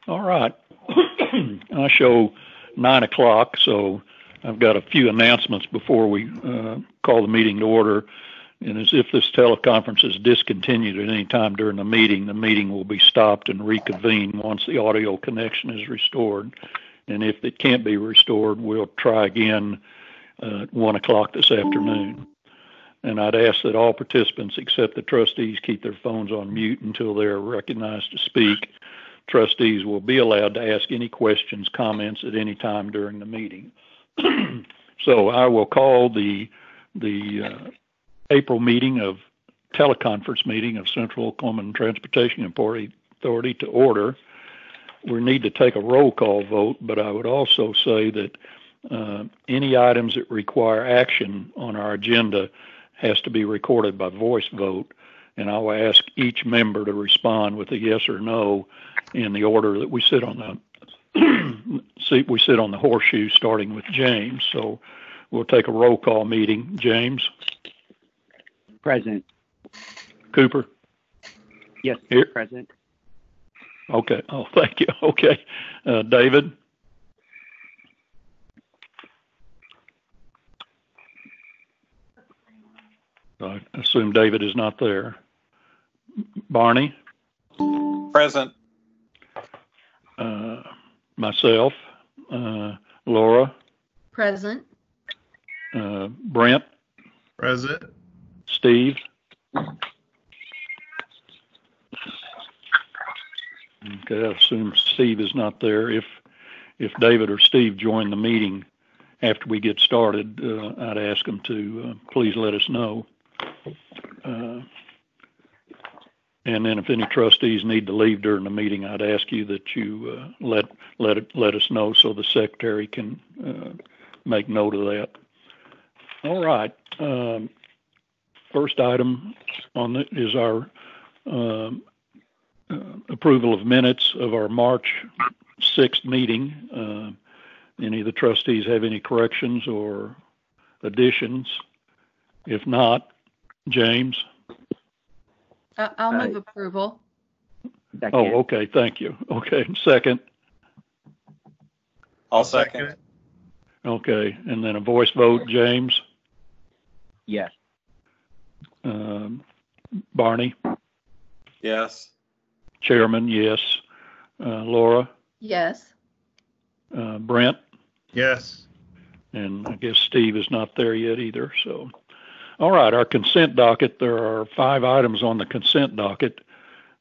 All right. I show 9 o'clock, so I've got a few announcements before we call the meeting to order. And as if this teleconference is discontinued at any time during the meeting will be stopped and reconvened once the audio connection is restored. And if it can't be restored, we'll try again at 1 o'clock this afternoon. And I'd ask that all participants except the trustees keep their phones on mute until they're recognized to speak. Trustees will be allowed to ask any questions, comments at any time during the meeting. So I will call the April teleconference meeting of Central Oklahoma Transportation Authority to order. We need to take a roll call vote, but I would also say that any items that require action on our agenda has to be recorded by voice vote, and I will ask each member to respond with a yes or no in the order that we sit on the horseshoe, starting with James. So we'll take a roll call meeting. James? Present. Cooper? Yes, here. Present. Okay. Oh, thank you. Okay. David? I assume David is not there. Barney? Present. Myself. Laura? Present. Brent? Present. Steve? Okay, I assume Steve is not there. If David or Steve join the meeting after we get started, I'd ask them to please let us know. And then if any trustees need to leave during the meeting, I'd ask you that you let us know so the secretary can make note of that. All right. First item on it is our approval of minutes of our March 6th meeting. Any of the trustees have any corrections or additions? If not, James? I'll move approval. Second. Oh, okay. Thank you. Okay. Second. I'll second. Okay. And then a voice vote, James? Yes. Barney? Yes. Chairman, yes. Laura? Yes. Brent? Yes. And I guess Steve is not there yet either. So, all right, our consent docket. There are 5 items on the consent docket.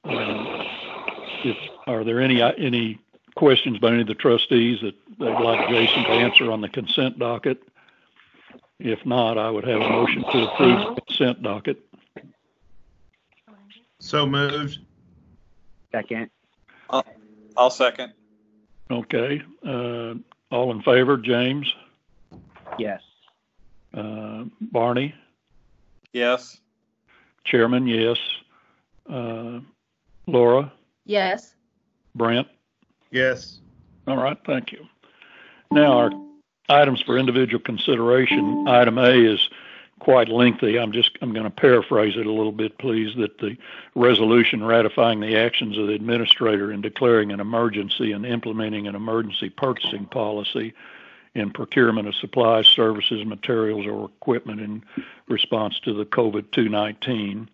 Are there any questions by any of the trustees that they'd like Jason to answer on the consent docket? If not, I would have a motion to approve the consent docket. So moved. Second. I'll second. Okay. All in favor, James? Yes. Barney? Yes. Chairman, yes. Laura? Yes. Brent? Yes. All right, thank you. Now, our items for individual consideration. Item A is quite lengthy. I'm going to paraphrase it a little bit, please, that the resolution ratifying the actions of the administrator in declaring an emergency and implementing an emergency purchasing policy in procurement of supplies, services, materials, or equipment in response to the COVID-19,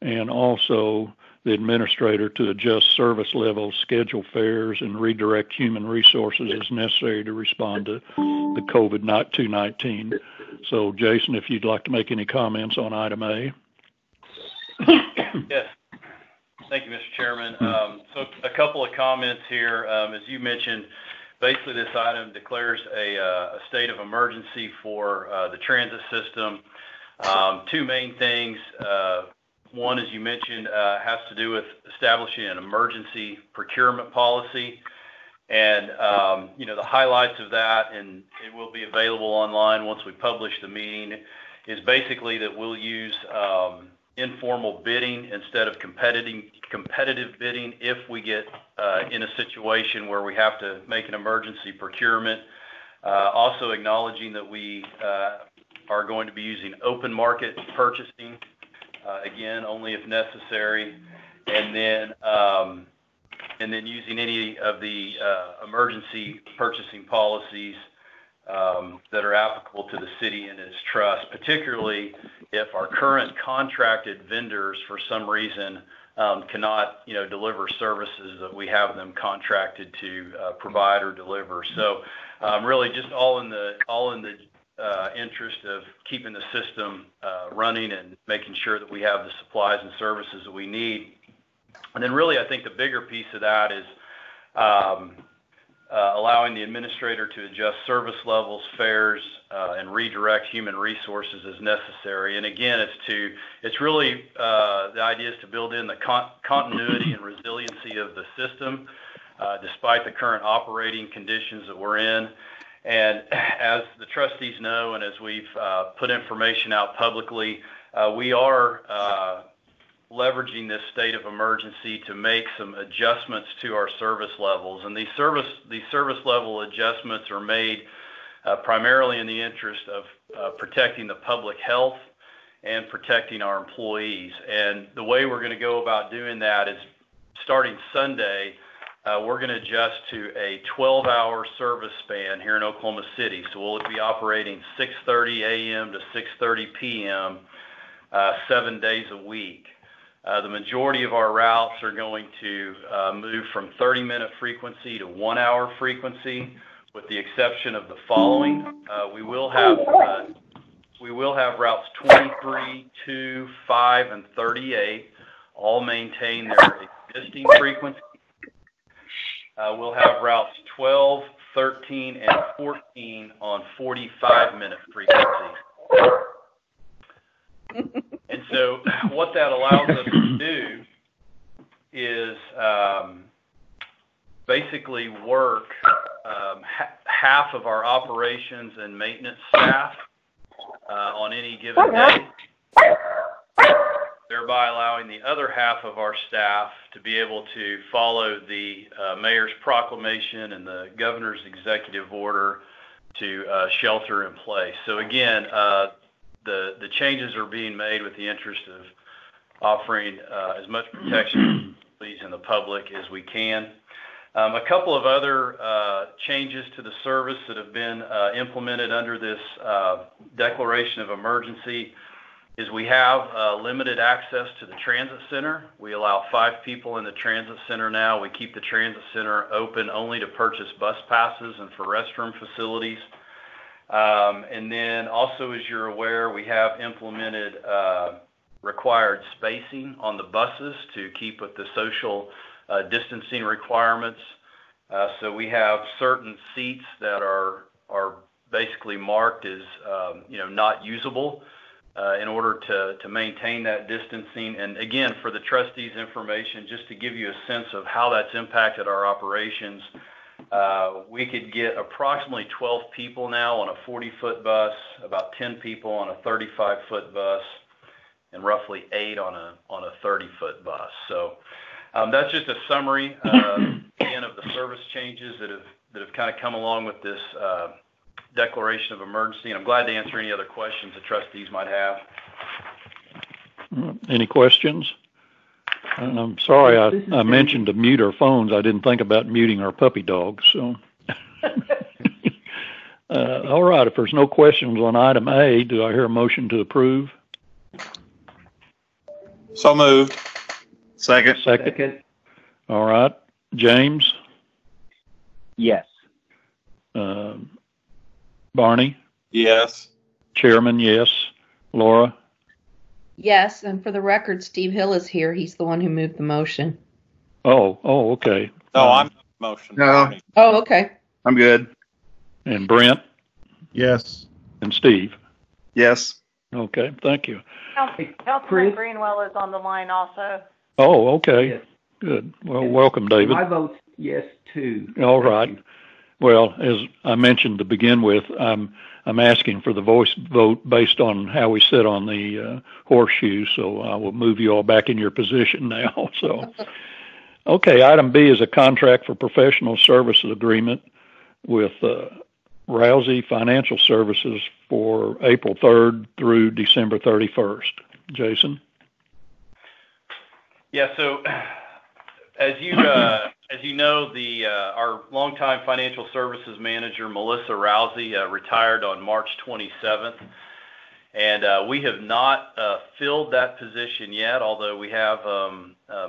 and also the administrator to adjust service levels, schedule fares, and redirect human resources as necessary to respond to the COVID-19. So, Jason, if you'd like to make any comments on item A. Yes. Thank you, Mr. Chairman. So a couple of comments here. As you mentioned, basically this item declares a state of emergency for the transit system. 2 main things. One, as you mentioned, has to do with establishing an emergency procurement policy. And, the highlights of that, and it will be available online once we publish the meeting, is basically that we'll use informal bidding instead of competitive bidding if we get in a situation where we have to make an emergency procurement. Also acknowledging that we are going to be using open market purchasing, again, only if necessary. And and then using any of the emergency purchasing policies that are applicable to the city and its trust, particularly if our current contracted vendors, for some reason, cannot, deliver services that we have them contracted to provide or deliver. So, really, just all in the interest of keeping the system running and making sure that we have the supplies and services that we need. And then, really, I think the bigger piece of that is allowing the administrator to adjust service levels, fares, and redirect human resources as necessary. And again, it's really the idea is to build in the continuity and resiliency of the system, despite the current operating conditions that we're in. And as the trustees know, and as we've put information out publicly, we are leveraging this state of emergency to make some adjustments to our service levels. And these service level adjustments are made primarily in the interest of protecting the public health and protecting our employees. And the way we're going to go about doing that is starting Sunday, we're going to adjust to a 12-hour service span here in Oklahoma City. So we'll be operating 6:30 a.m. to 6:30 p.m. 7 days a week. The majority of our routes are going to move from 30-minute frequency to 1-hour frequency, with the exception of the following. We will have routes 23, 2, 5, and 38 all maintain their existing frequency. We'll have routes 12, 13, and 14 on 45-minute frequency. And so what that allows us to do is basically work half of our operations and maintenance staff on any given day, thereby allowing the other half of our staff to be able to follow the mayor's proclamation and the governor's executive order to shelter in place. So again, the changes are being made with the interest of offering as much protection to employees and the public as we can. A couple of other changes to the service that have been implemented under this declaration of emergency is we have limited access to the transit center. We allow 5 people in the transit center now. We keep the transit center open only to purchase bus passes and for restroom facilities. And then also, as you're aware, we have implemented required spacing on the buses to keep with the social distancing requirements. So we have certain seats that are basically marked as not usable in order to maintain that distancing. And again, for the trustees' information, just to give you a sense of how that's impacted our operations, we could get approximately 12 people now on a 40-foot bus, about 10 people on a 35-foot bus, and roughly 8 on a 30-foot bus. So that's just a summary again of the service changes that have kind of come along with this declaration of emergency. And I'm glad to answer any other questions the trustees might have. Any questions? And I'm sorry I mentioned to mute our phones. I didn't think about muting our puppy dogs. So, all right. If there's no questions on item A, do I hear a motion to approve? So moved. Second. Second. All right. James? Yes. Barney? Yes. Chairman, yes. Laura? Yes, and for the record, Steve Hill is here. He's the one who moved the motion. Oh, okay. No, I'm motion. No. Oh, okay. I'm good. And Brent? Yes. And Steve? Yes. Okay, thank you. Councilman Greenwell is on the line also. Oh, okay. Yes. Good. Well, welcome, David. My vote's yes, too. All right. Well, as I mentioned to begin with, I'm asking for the voice vote based on how we sit on the horseshoe, so I will move you all back in your position now. So, okay, item B is a contract for professional services agreement with Rousey Financial Services for April 3rd through December 31st. Jason? Yeah, so as you know, our longtime financial services manager, Melissa Rousey, retired on March 27th. And we have not filled that position yet, although we have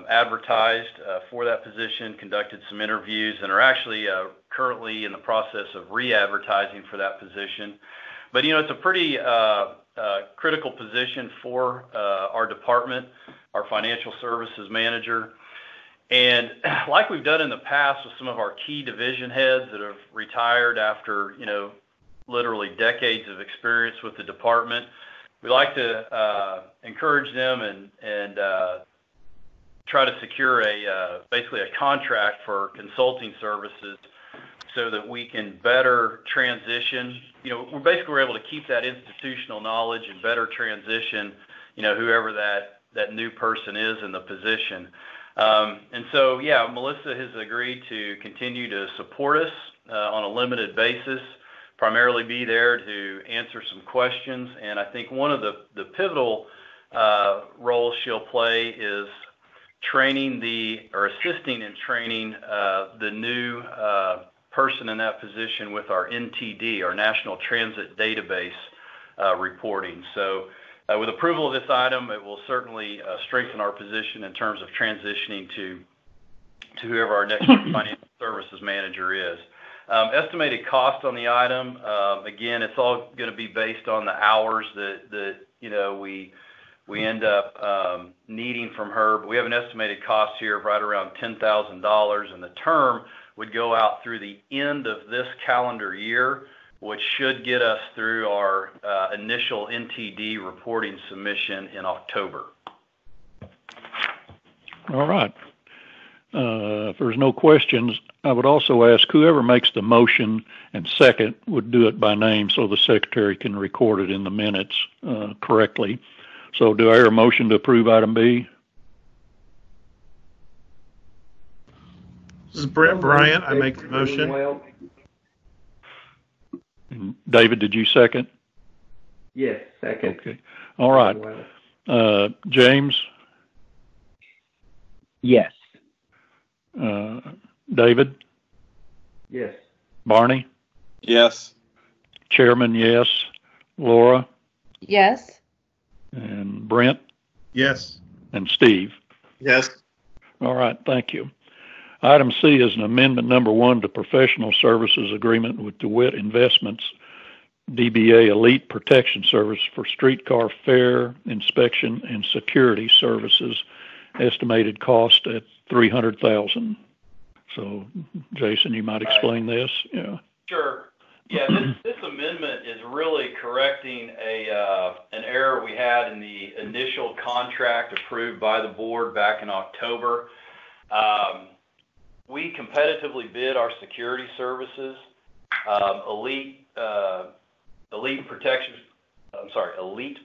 advertised for that position, conducted some interviews, and are actually currently in the process of re-advertising for that position. But, it's a pretty critical position for our department, our financial services manager. And like we've done in the past with some of our key division heads that have retired after, literally decades of experience with the department, we like to encourage them and try to secure basically a contract for consulting services so that we can better transition. We're able to keep that institutional knowledge and better transition, whoever that new person is in the position. And so, Melissa has agreed to continue to support us on a limited basis, primarily be there to answer some questions. And I think one of the pivotal roles she'll play is assisting in training the new person in that position with our NTD, our National Transit Database reporting. So with approval of this item, it will certainly strengthen our position in terms of transitioning to whoever our next financial services manager is. Estimated cost on the item, again, it's all going to be based on the hours that we end up needing from her. But we have an estimated cost here of right around $10,000, and the term would go out through the end of this calendar year, which should get us through our initial NTD reporting submission in October. All right. If there's no questions, I would also ask whoever makes the motion and second would do it by name so the secretary can record it in the minutes correctly. So do I hear a motion to approve item B? This is Brent Bryant. I make the motion. And David, did you second? Yes, second. Okay. All right. James? Yes. David? Yes. Barney? Yes. Chairman, yes. Laura? Yes. And Brent? Yes. And Steve? Yes. All right, thank you. Item C is an amendment number 1 to professional services agreement with DeWitt Investments, DBA Elite Protection Service for streetcar fare inspection and security services, estimated cost at $300,000. So, Jason, you might explain this. Yeah. Sure. Yeah, this amendment is really correcting an error we had in the initial contract approved by the board back in October. We competitively bid our security services. Elite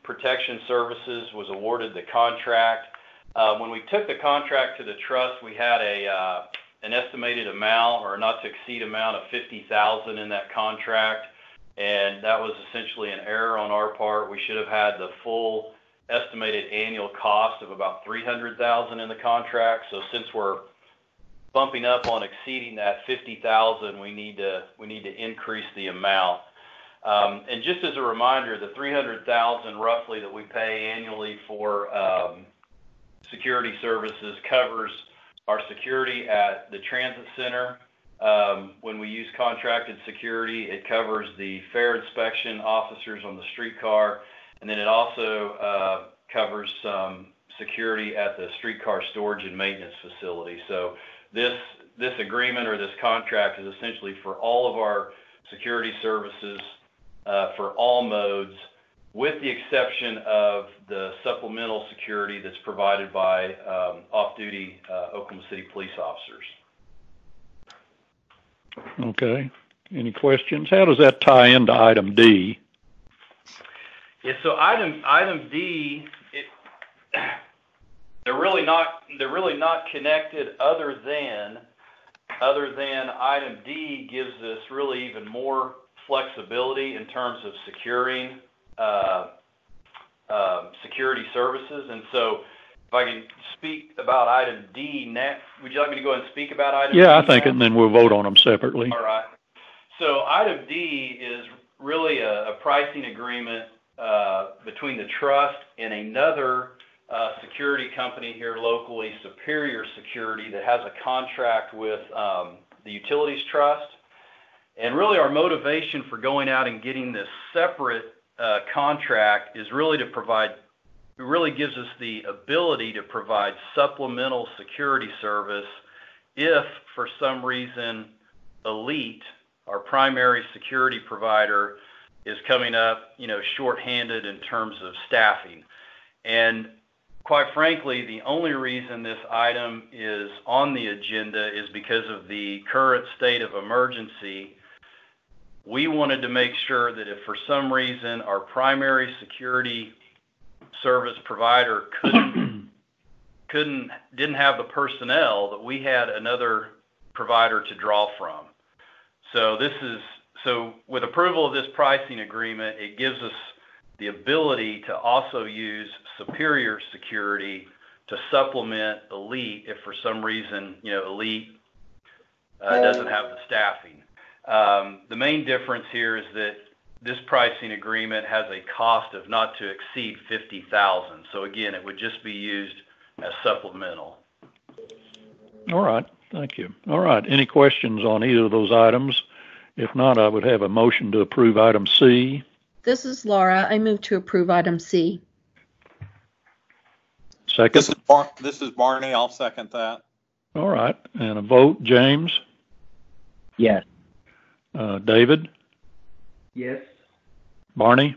Protection Services was awarded the contract. When we took the contract to the trust, we had an estimated amount or not to exceed amount of $50,000 in that contract, and that was essentially an error on our part. We should have had the full estimated annual cost of about $300,000 in the contract. So since we're bumping up on exceeding that $50,000, we need to increase the amount. And just as a reminder, the $300,000 roughly that we pay annually for security services covers our security at the transit center. When we use contracted security, it covers the fare inspection officers on the streetcar, and then it also covers some security at the streetcar storage and maintenance facility. So this agreement or this contract is essentially for all of our security services for all modes, with the exception of the supplemental security that's provided by off-duty Oklahoma City police officers. Okay. Any questions? How does that tie into item D? Yeah, so item D, they're really not connected other than item D gives us really even more flexibility in terms of securing security services. And so if I can speak about item D next, would you like me to go ahead and speak about item D? Yeah, I think, now? and then we'll vote on them separately. All right. So item D is really a pricing agreement between the trust and another security company here locally, Superior Security, that has a contract with the Utilities Trust. And really our motivation for going out and getting this separate contract is really to provide, it really gives us the ability to provide supplemental security service if for some reason Elite, our primary security provider, is coming up, shorthanded in terms of staffing. And quite frankly, the only reason this item is on the agenda is because of the current state of emergency. We wanted to make sure that if for some reason our primary security service provider didn't have the personnel, that we had another provider to draw from. So with approval of this pricing agreement, it gives us the ability to also use Superior Security to supplement Elite if for some reason, Elite doesn't have the staffing. The main difference here is that this pricing agreement has a cost of not to exceed $50,000. So again, it would just be used as supplemental. All right, thank you. All right, any questions on either of those items? If not, I would have a motion to approve item C. This is Laura. I move to approve item C. Second. This is Barney. I'll second that. All right, and a vote, James? Yes. David? Yes. Barney?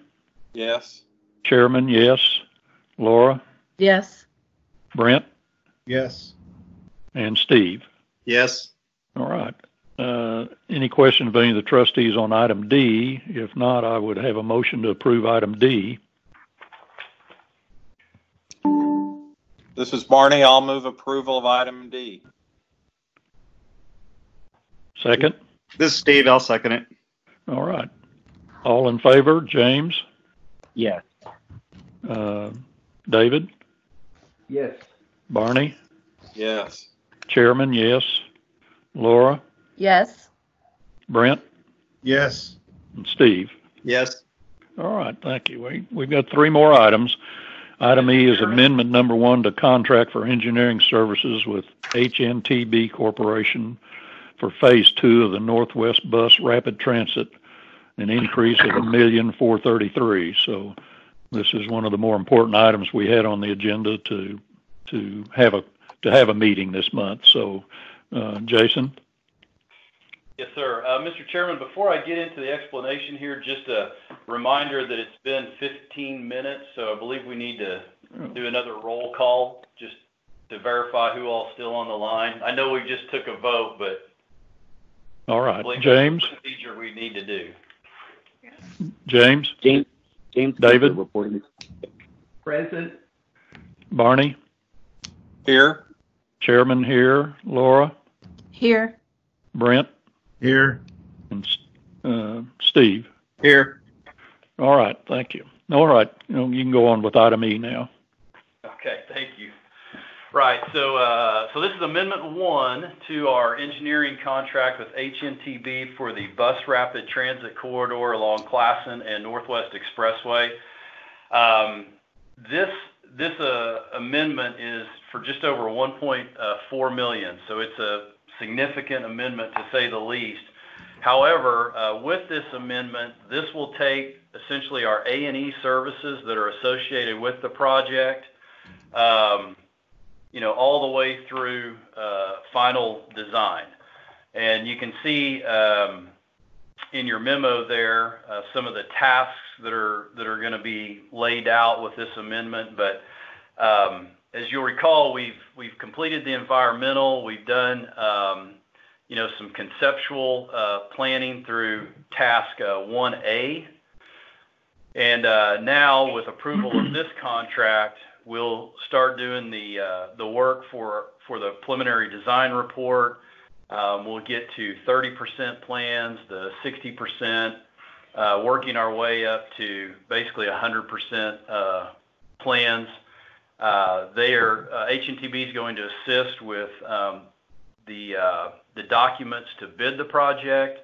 Yes. Chairman, yes. Laura? Yes. Brent? Yes. And Steve? Yes. All right. Any questions of any of the trustees on item D? If not, I would have a motion to approve item D. This is Barney. I'll move approval of item D. Second? This is Steve. I'll second it. All right. All in favor? James? Yes. David? Yes. Barney? Yes. Chairman, yes. Laura? Yes. Brent? Yes. And Steve? Yes. All right, thank you. We've got three more items. Item E is amendment number 1 to contract for engineering services with HNTB Corporation for Phase 2 of the Northwest Bus Rapid Transit, an increase of $1,433,000. So this is one of the more important items we had on the agenda to have a meeting this month. So, Jason? Yes, sir. Mr. Chairman, before I get into the explanation here, just a reminder that it's been 15 minutes, so I believe we need to do another roll call just to verify who all's still on the line. I know we just took a vote, but All I right, believe James? that's the procedure we need to do. James? James. David? Reporting. Present. Barney? Here. Chairman here. Laura? Here. Brent? Here. And Steve? Here. All right, thank you. All right, you can go on with item E now. Okay, thank you. Right, so this is Amendment 1 to our engineering contract with HNTB for the Bus Rapid Transit Corridor along Classen and Northwest Expressway. This amendment is for just over $1.4 million, so it's a significant amendment to say the least. However, with this amendment, this will take essentially our A&E services that are associated with the project, all the way through final design. And you can see in your memo there some of the tasks that are going to be laid out with this amendment. But as you'll recall, we've completed the environmental. We've done some conceptual planning through task 1A. And now with approval of this contract, we'll start doing the work for the preliminary design report. We'll get to 30% plans, the 60%, working our way up to basically 100% plans. H&TB is going to assist with the documents to bid the project.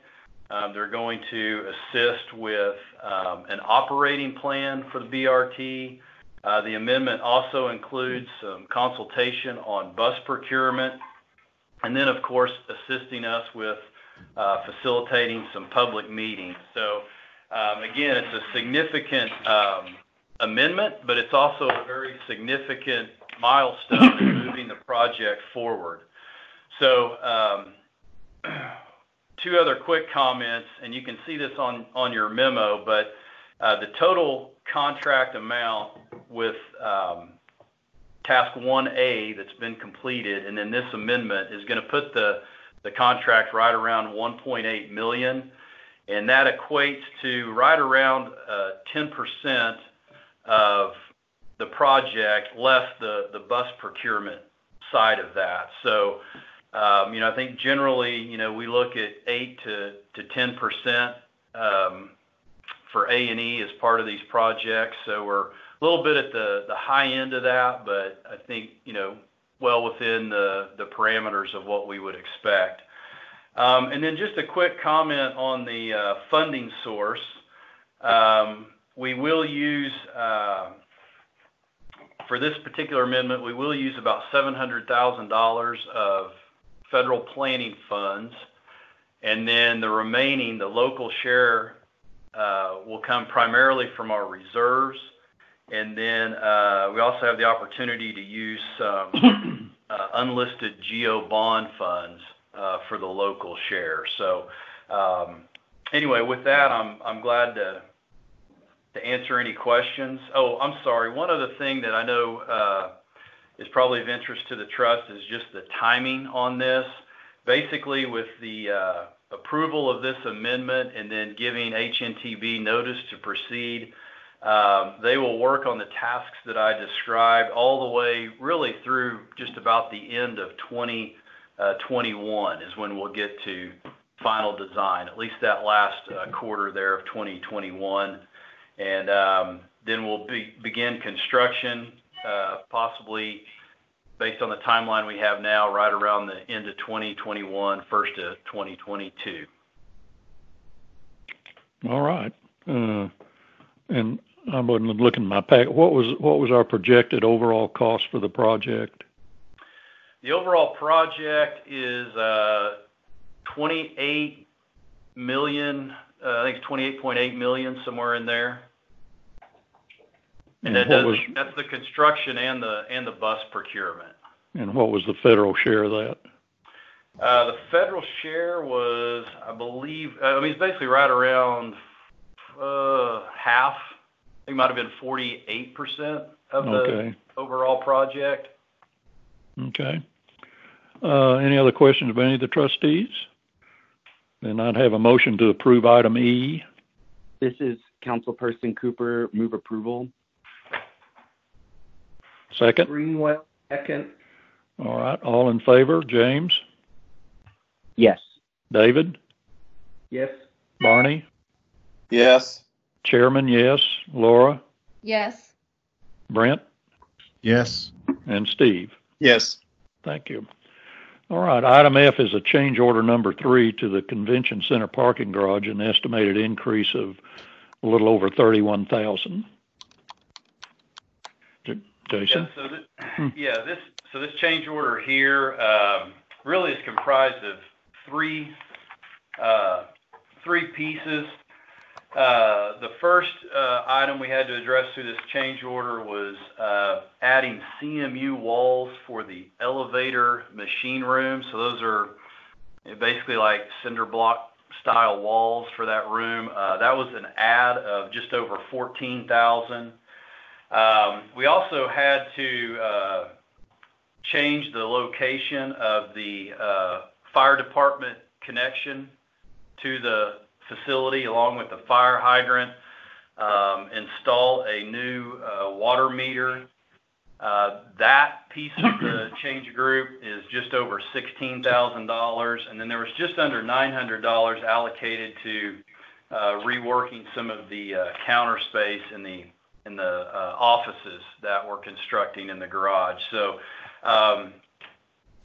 They're going to assist with an operating plan for the BRT. The amendment also includes some consultation on bus procurement, and then, of course, assisting us with facilitating some public meetings. So, again, it's a significant amendment, but it's also a very significant milestone in moving the project forward. So, two other quick comments, and you can see this on your memo, but the total contract amount with Task 1A that's been completed, and then this amendment is going to put the contract right around $1.8 million, and that equates to right around 10% of the project, less the bus procurement side of that. So, I think generally, we look at 8 to 10% for A&E as part of these projects. So we're a little bit at the high end of that, but I think, well within the parameters of what we would expect. And then just a quick comment on the funding source. We will use, for this particular amendment, we will use about $700,000 of federal planning funds, and then the remaining, the local share, will come primarily from our reserves, and then we also have the opportunity to use some unlisted GEO bond funds for the local share. So anyway, with that, I'm glad to answer any questions. Oh, I'm sorry. One other thing that I know is probably of interest to the trust is just the timing on this. Basically, with the approval of this amendment and then giving HNTB notice to proceed, they will work on the tasks that I described all the way really through just about the end of 2021 is when we'll get to final design, at least that last quarter there of 2021. And then we'll begin construction, possibly based on the timeline we have now, right around the end of 2021, first of 2022. All right. And I wasn't looking at my pack. What was our projected overall cost for the project? The overall project is $28 million. I think it's $28.8 million, somewhere in there. And that's the construction and the bus procurement. And what was the federal share of that? The federal share was, I believe, it's basically right around half. I think it might have been 48% of the overall project. Okay. Any other questions by any of the trustees? Then I'd have a motion to approve item E. This is Councilperson Cooper. Move approval. Second? Greenwell, second. All right. All in favor? James? Yes. David? Yes. Barney? Yes. Chairman, yes. Laura? Yes. Brent? Yes. And Steve? Yes. Thank you. All right. Item F is a change order number 3 to the Convention Center parking garage, an estimated increase of a little over $31,000. Jason? This change order here really is comprised of three pieces. The first item we had to address through this change order was adding CMU walls for the elevator machine room. So those are basically like cinder block style walls for that room. That was an add of just over $14,000. We also had to change the location of the fire department connection to the facility along with the fire hydrant, install a new water meter. That piece of the change group is just over $16,000, and then there was just under $900 allocated to reworking some of the counter space in the offices that we're constructing in the garage. So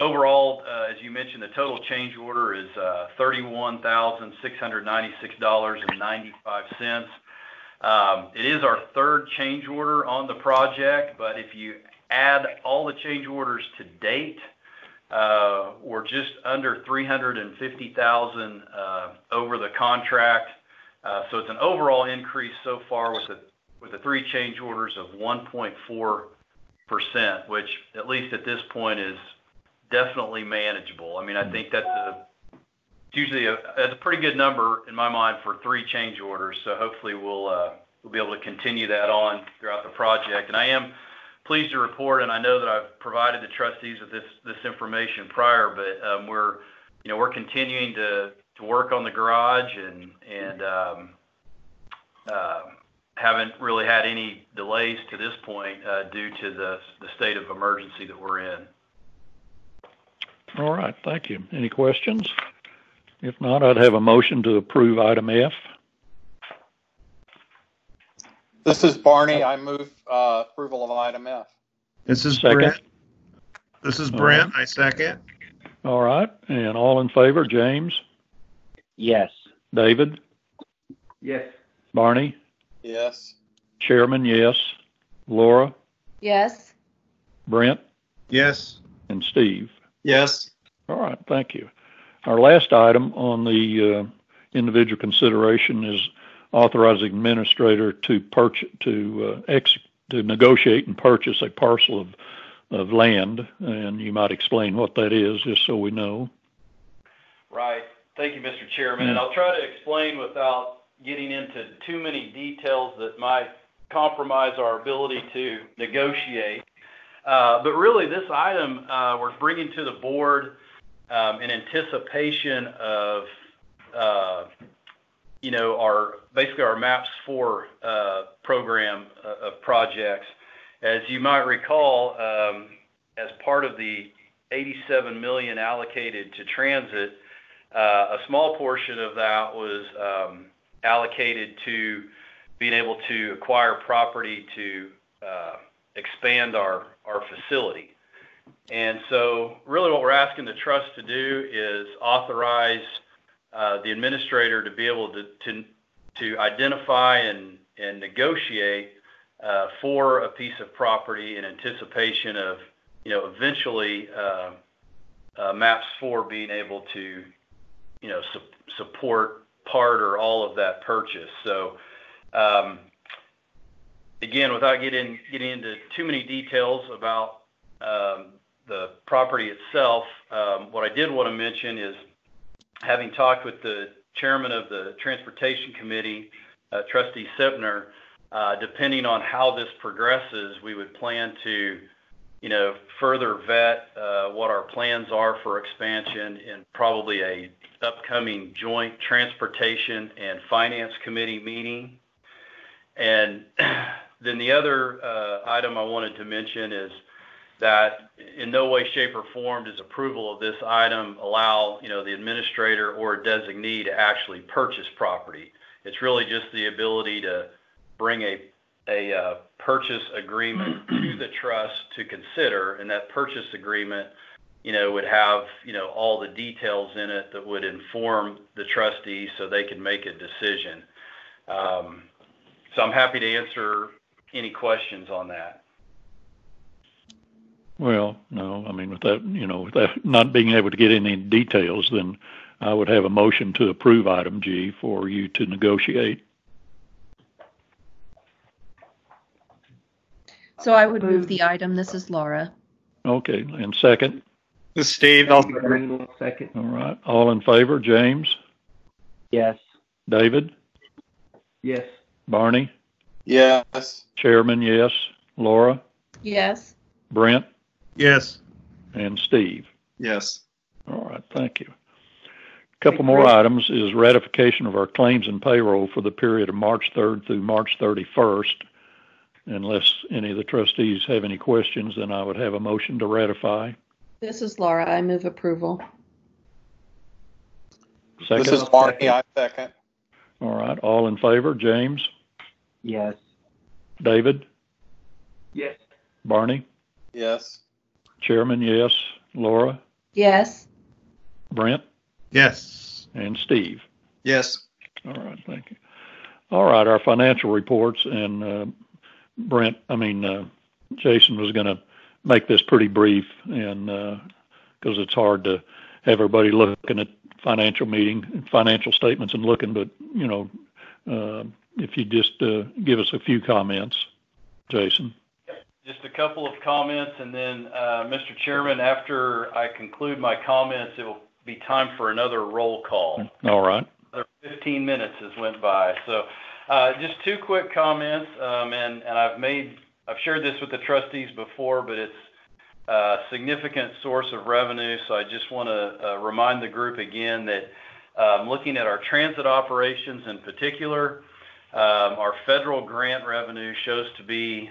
overall, as you mentioned, the total change order is $31,696.95. It is our third change order on the project, but if you add all the change orders to date, we're just under $350,000 over the contract. So it's an overall increase so far with the three change orders of 1.4%, which at least at this point is definitely manageable. I mean, I think that's usually that's a pretty good number in my mind for three change orders. So hopefully we'll be able to continue that on throughout the project. And I am pleased to report, and I know that I've provided the trustees with this information prior, but we're continuing to work on the garage and haven't really had any delays to this point due to the state of emergency that we're in. All right, thank you. Any questions? If not, I'd have a motion to approve item F. This is Barney. I move approval of item F. This is Second. Brent. This is Brent. I second. All right, and all in favor, James, Yes. David, Yes. Barney, Yes. Chairman, yes, Laura, Yes. Brent, Yes. and Steve. Yes. All right, thank you. Our last item on the individual consideration is authorizing administrator to negotiate and purchase a parcel of land, and you might explain what that is, just so we know. Right. Thank you, Mr. Chairman. And I'll try to explain without getting into too many details that might compromise our ability to negotiate. But really, this item we're bringing to the board in anticipation of our MAPS 4 program of projects. As you might recall, as part of the $87 million allocated to transit, a small portion of that was allocated to being able to acquire property to expand our facility. And so really what we're asking the trust to do is authorize the administrator to be able to identify and negotiate for a piece of property in anticipation of, eventually MAPS 4 being able to, support part or all of that purchase. So, again, without getting into too many details about the property itself, what I did want to mention is, having talked with the chairman of the Transportation Committee, Trustee Sipner, depending on how this progresses, we would plan to, further vet what our plans are for expansion in probably a upcoming joint Transportation and Finance Committee meeting. And then the other item I wanted to mention is that in no way, shape, or form does approval of this item allow, the administrator or designee to actually purchase property. It's really just the ability to bring a purchase agreement to the trust to consider, and that purchase agreement, would have, all the details in it that would inform the trustees so they can make a decision. So I'm happy to answer any questions on that. Well, no, I mean, with that not being able to get any details, then I would have a motion to approve item G for you to negotiate. So I would move the item. This is Laura. Okay, and second? This is Steve. I'll second. Greenwell, second. All right, all in favor, James, Yes. David, Yes. Barney, Yes. Chairman, yes, Laura, Yes. Brent, Yes. and Steve. Yes. All right, thank you. A couple more items is ratification of our claims and payroll for the period of March 3rd through March 31st. Unless any of the trustees have any questions, then I would have a motion to ratify. This is Laura. I move approval. Second? This is Barney. I second. All right, all in favor, James, Yes. David, Yes. Barney, Yes. Chairman, yes. Laura, Yes. Brent, Yes. and Steve. Yes. All right, thank you. All right, our financial reports, and Jason was going to make this pretty brief, and because it's hard to have everybody looking at financial statements and looking, but if you just give us a few comments, Jason. Just a couple of comments, and then, Mr. Chairman, after I conclude my comments, it will be time for another roll call. All right. Another 15 minutes has went by. So just two quick comments, and I've shared this with the trustees before, but it's a significant source of revenue, so I just want to remind the group again that looking at our transit operations in particular, our federal grant revenue shows to be,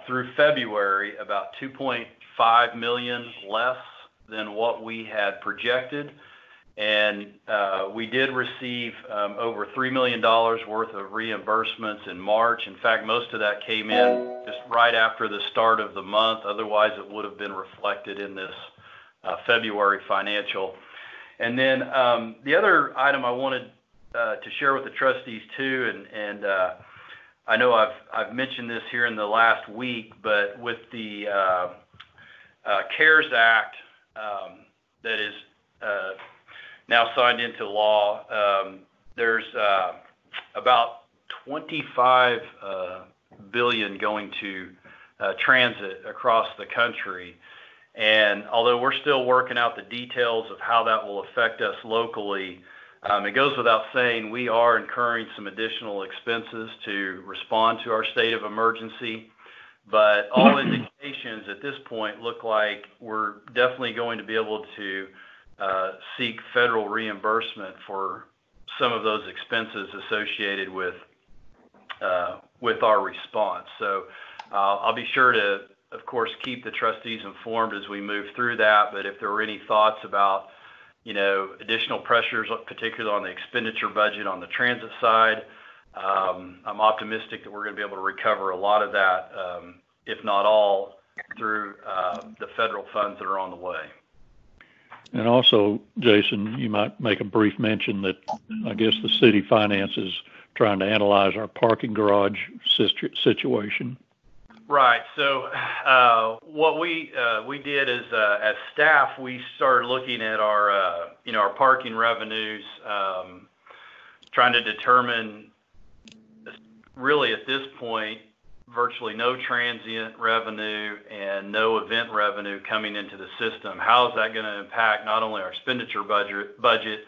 through February, about $2.5 million less than what we had projected. And we did receive over $3 million worth of reimbursements in March. In fact, most of that came in just right after the start of the month. Otherwise, it would have been reflected in this February financial. And then the other item I wanted to share with the trustees too, and I know I've mentioned this here in the last week, but with the CARES Act that is now signed into law, there's about $25 billion going to transit across the country. And although we're still working out the details of how that will affect us locally, it goes without saying we are incurring some additional expenses to respond to our state of emergency, but all indications at this point look like we're definitely going to be able to seek federal reimbursement for some of those expenses associated with our response. So I'll be sure to, of course, keep the trustees informed as we move through that, but if there were any thoughts about additional pressures, particularly on the expenditure budget on the transit side, I'm optimistic that we're going to be able to recover a lot of that, if not all, through the federal funds that are on the way. And also, Jason, you might make a brief mention that I guess the city finance is trying to analyze our parking garage situation. Right. So what we did is, as staff, we started looking at our our parking revenues, trying to determine, really at this point, virtually no transient revenue and no event revenue coming into the system. How is that going to impact not only our expenditure budget,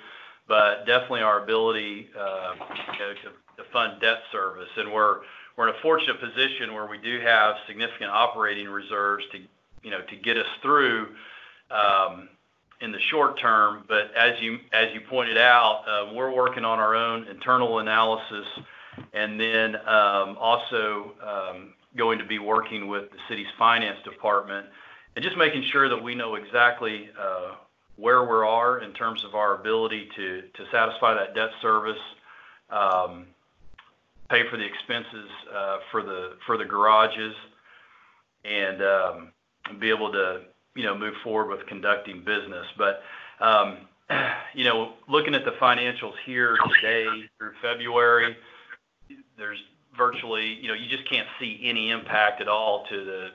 but definitely our ability to fund debt service? And we're in a fortunate position where we do have significant operating reserves to get us through in the short term. But as you pointed out, we're working on our own internal analysis, and then also going to be working with the city's finance department and just making sure that we know exactly where we are in terms of our ability to satisfy that debt service, pay for the expenses for the garages, and be able to move forward with conducting business. But looking at the financials here today through February, there's virtually you just can't see any impact at all to the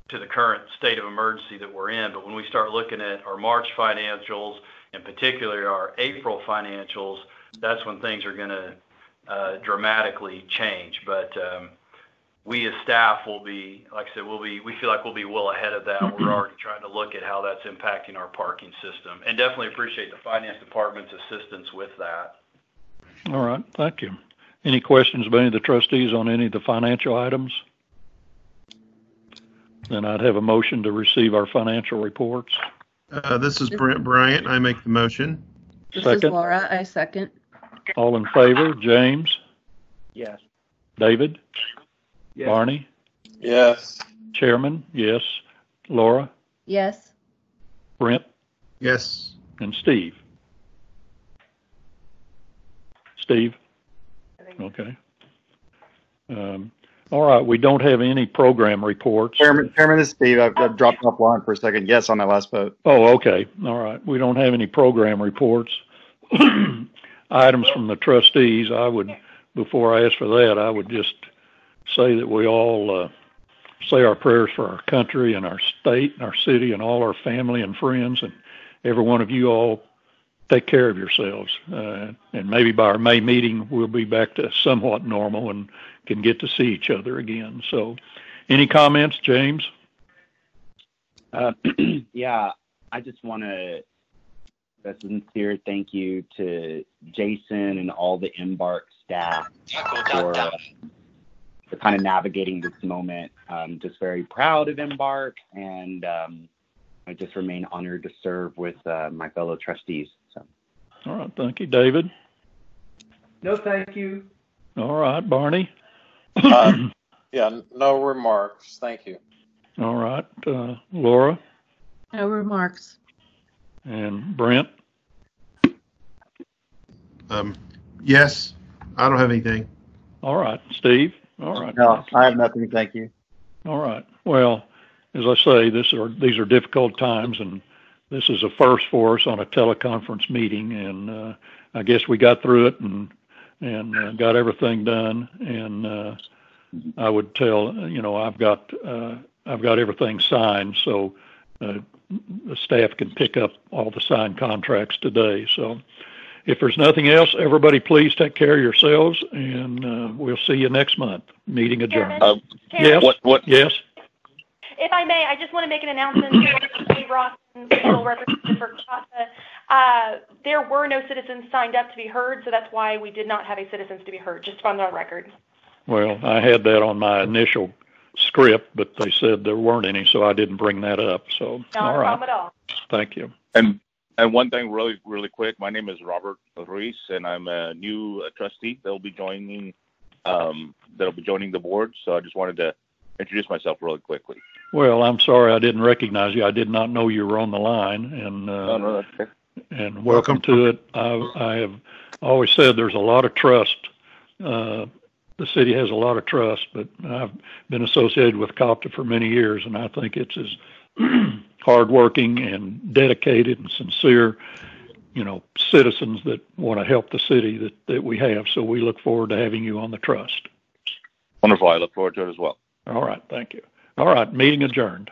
to the current state of emergency that we're in. But when we start looking at our March financials, in particular our April financials, that's when things are going to dramatically change. But we as staff will be, like I said, we feel like we'll be well ahead of that. We're already trying to look at how that's impacting our parking system, and definitely appreciate the finance department's assistance with that. All right, thank you. Any questions by any of the trustees on any of the financial items? Then I'd have a motion to receive our financial reports. This is Brent Bryant. I make the motion. This Second. is Laura. I second. All in favor? James? Yes. David? Yes. Barney? Yes. Chairman? Yes. Laura? Yes. Brent? Yes. And Steve? Steve? Okay. All right, we don't have any program reports. Chairman, this is Steve. I've dropped offline for a second. Yes, on that last vote. Oh, okay. All right. We don't have any program reports. Items from the trustees, before I ask for that, I would just say that we all say our prayers for our country and our state and our city and all our family and friends, and every one of you all take care of yourselves. And maybe by our May meeting, we'll be back to somewhat normal and can get to see each other again. So any comments, James? Yeah, I just want to a sincere thank you to Jason and all the Embark staff for kind of navigating this moment. I'm just very proud of Embark, and I just remain honored to serve with my fellow trustees. So. All right, thank you. David? No, thank you. All right, Barney? Yeah, no remarks. Thank you. All right, Laura? No remarks. And Brent? Yes, I don't have anything. All right, Steve? All right. No, I have nothing. Thank you. All right. Well, as I say, these are difficult times, and this is a first for us on a teleconference meeting, and I guess we got through it and got everything done. And I would tell, I've got everything signed, so the staff can pick up all the signed contracts today. So if there's nothing else, everybody please take care of yourselves, and we'll see you next month. Meeting adjourned. Chairman? Yes. Yes. If I may, I just want to make an announcement to Steve Ross, legal representative for CASA. There were no citizens signed up to be heard, so that's why we did not have a citizens to be heard, just on the record. Well, I had that on my initial script, but they said there weren't any, so I didn't bring that up. So, Not all a right. problem at all. Thank you. And one thing really quick, my name is Robert Ruiz, and I'm a new trustee that'll be joining the board. So I just wanted to introduce myself really quickly. Well, I'm sorry I didn't recognize you. I did not know you were on the line, and No, that's okay. and welcome to it. I have always said there's a lot of trust. The city has a lot of trust, but I've been associated with COPTA for many years, and I think it's as hardworking and dedicated and sincere, citizens that want to help the city that we have. So we look forward to having you on the trust. Wonderful. I look forward to it as well. All right. Thank you. All right. Meeting adjourned.